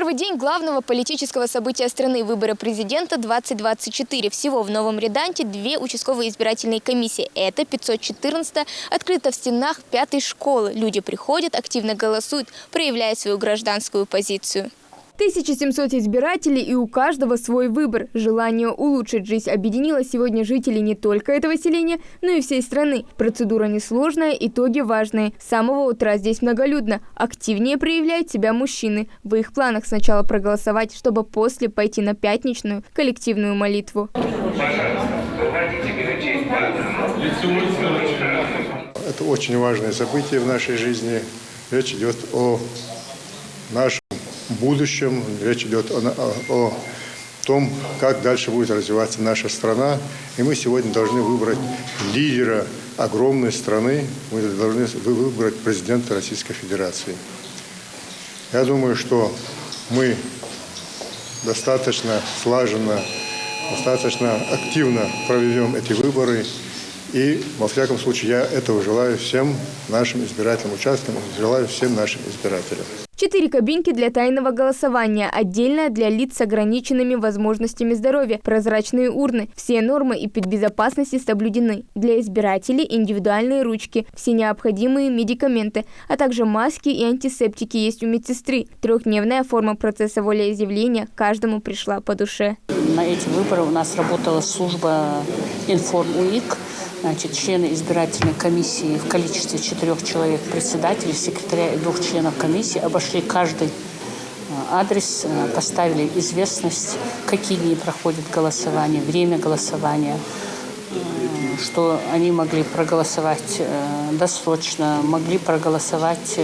Первый день главного политического события страны – выборы президента 2024. Всего в Новом Реданте 2 участковые избирательные комиссии. Это 514-я, открыта в стенах 5-й школы. Люди приходят, активно голосуют, проявляя свою гражданскую позицию. 1700 избирателей, и у каждого свой выбор. Желание улучшить жизнь объединило сегодня жителей не только этого селения, но и всей страны. Процедура несложная, итоги важные. С самого утра здесь многолюдно. Активнее проявляют себя мужчины. В их планах сначала проголосовать, чтобы после пойти на пятничную коллективную молитву. Это очень важное событие в нашей жизни. Речь идет о нашем будущем, речь идет о том, как дальше будет развиваться наша страна. И мы сегодня должны выбрать лидера огромной страны, мы должны выбрать президента Российской Федерации. Я думаю, что мы достаточно слаженно, достаточно активно проведем эти выборы. И, во всяком случае, я этого желаю всем нашим избирательным участкам, желаю всем нашим избирателям. 4 кабинки для тайного голосования, отдельная для лиц с ограниченными возможностями здоровья, прозрачные урны. Все нормы и безопасности соблюдены. Для избирателей индивидуальные ручки, все необходимые медикаменты, а также маски и антисептики есть у медсестры. 3-дневная форма процесса волеизъявления каждому пришла по душе. На эти выборы у нас работала служба «Информ-УИК». Значит, члены избирательной комиссии в количестве 4 человек, председателя, секретаря и 2 членов комиссии обошли каждый адрес, поставили известность, какие дни проходит голосование, время голосования, что они могли проголосовать досрочно, могли проголосовать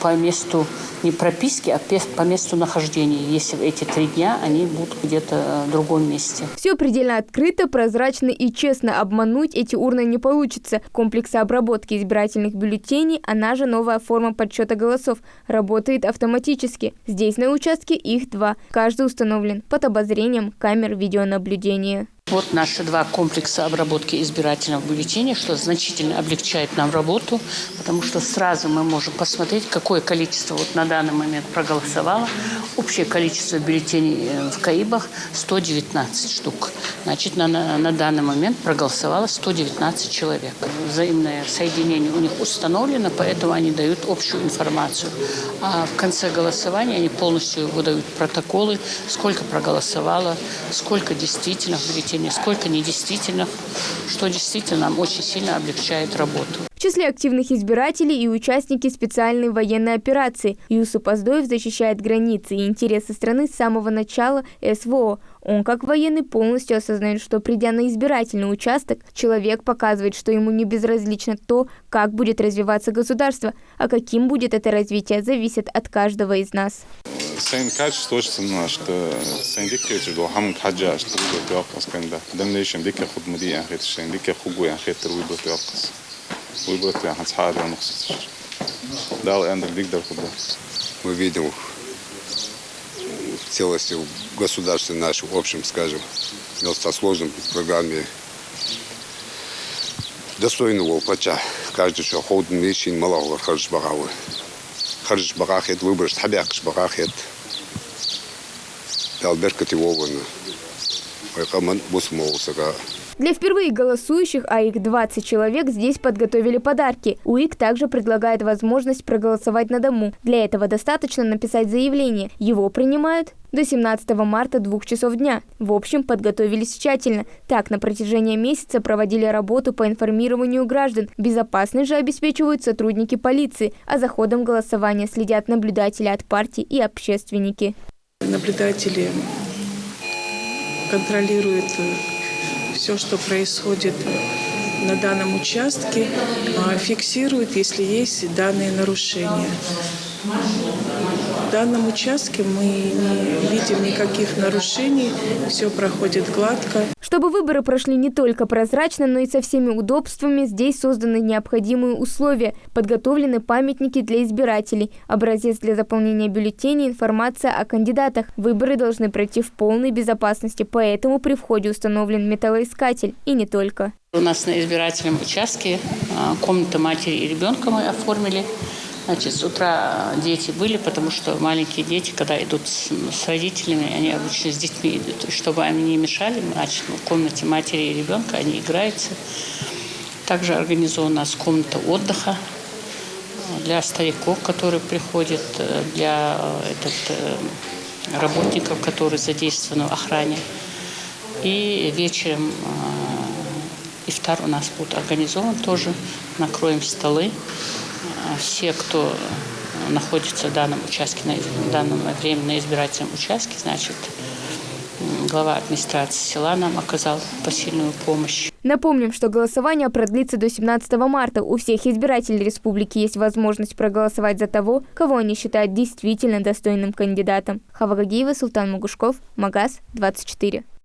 по месту не прописки, а по месту нахождения, если в эти 3 дня они будут где-то в другом месте. Все предельно открыто, прозрачно и честно. Обмануть эти урны не получится. Комплекс обработки избирательных бюллетеней, она же новая форма подсчета голосов, работает автоматически. Здесь на участке их 2. Каждый установлен под обозрением камер видеонаблюдения. Вот наши 2 комплекса обработки избирательных бюллетеней, что значительно облегчает нам работу, потому что сразу мы можем посмотреть, какое количество вот на данный момент проголосовало. Общее количество бюллетеней в КАИБах 119 штук. Значит, на данный момент проголосовало 119 человек. Взаимное соединение у них установлено, поэтому они дают общую информацию. А в конце голосования они полностью выдают протоколы, сколько проголосовало, сколько действительно бюллетеней, сколько недействительных, что действительно нам очень сильно облегчает работу. В числе активных избирателей и участники специальной военной операции. Юсуп Аздоев защищает границы и интересы страны с самого начала СВО. Он, как военный, полностью осознает, что, придя на избирательный участок, человек показывает, что ему не безразлично то, как будет развиваться государство, а каким будет это развитие, зависит от каждого из нас. Мы видим в целости государства нашей, в общем, скажем, в сложной программе достойного плача. Каждый, что ходит нищий, малого харж багавы. Харж багахет, выброс, табяк багахет. Алберка Тивована. Вайкаман бусмоусага. Для впервые голосующих, а их 20 человек, здесь подготовили подарки. УИК также предлагает возможность проголосовать на дому. Для этого достаточно написать заявление. Его принимают до 17 марта 2 часов дня. В общем, подготовились тщательно. Так, на протяжении месяца проводили работу по информированию граждан. Безопасность же обеспечивают сотрудники полиции, а за ходом голосования следят наблюдатели от партий и общественники. Наблюдатели контролируют все, что происходит на данном участке, фиксируют, если есть данные нарушения. В данном участке мы не видим никаких нарушений, все проходит гладко. Чтобы выборы прошли не только прозрачно, но и со всеми удобствами, здесь созданы необходимые условия. Подготовлены памятники для избирателей, образец для заполнения бюллетеней, информация о кандидатах. Выборы должны пройти в полной безопасности, поэтому при входе установлен металлоискатель. И не только. У нас на избирательном участке комната матери и ребенка мы оформили. Значит, с утра дети были, потому что маленькие дети, когда идут с родителями, они обычно с детьми идут. То есть, чтобы они не мешали, значит, в комнате матери и ребенка они играются. Также организована у нас комната отдыха для стариков, которые приходят, для работников, которые задействованы в охране. И вечером ифтар у нас будет организован тоже. Накроем столы. Все, кто находится в данном участке, в данное время на избирательном участке, значит, глава администрации села нам оказал посильную помощь. Напомним, что голосование продлится до 17 марта. У всех избирателей республики есть возможность проголосовать за того, кого они считают действительно достойным кандидатом. Хава Гагиева, Султан Магушков, Магаз, 24.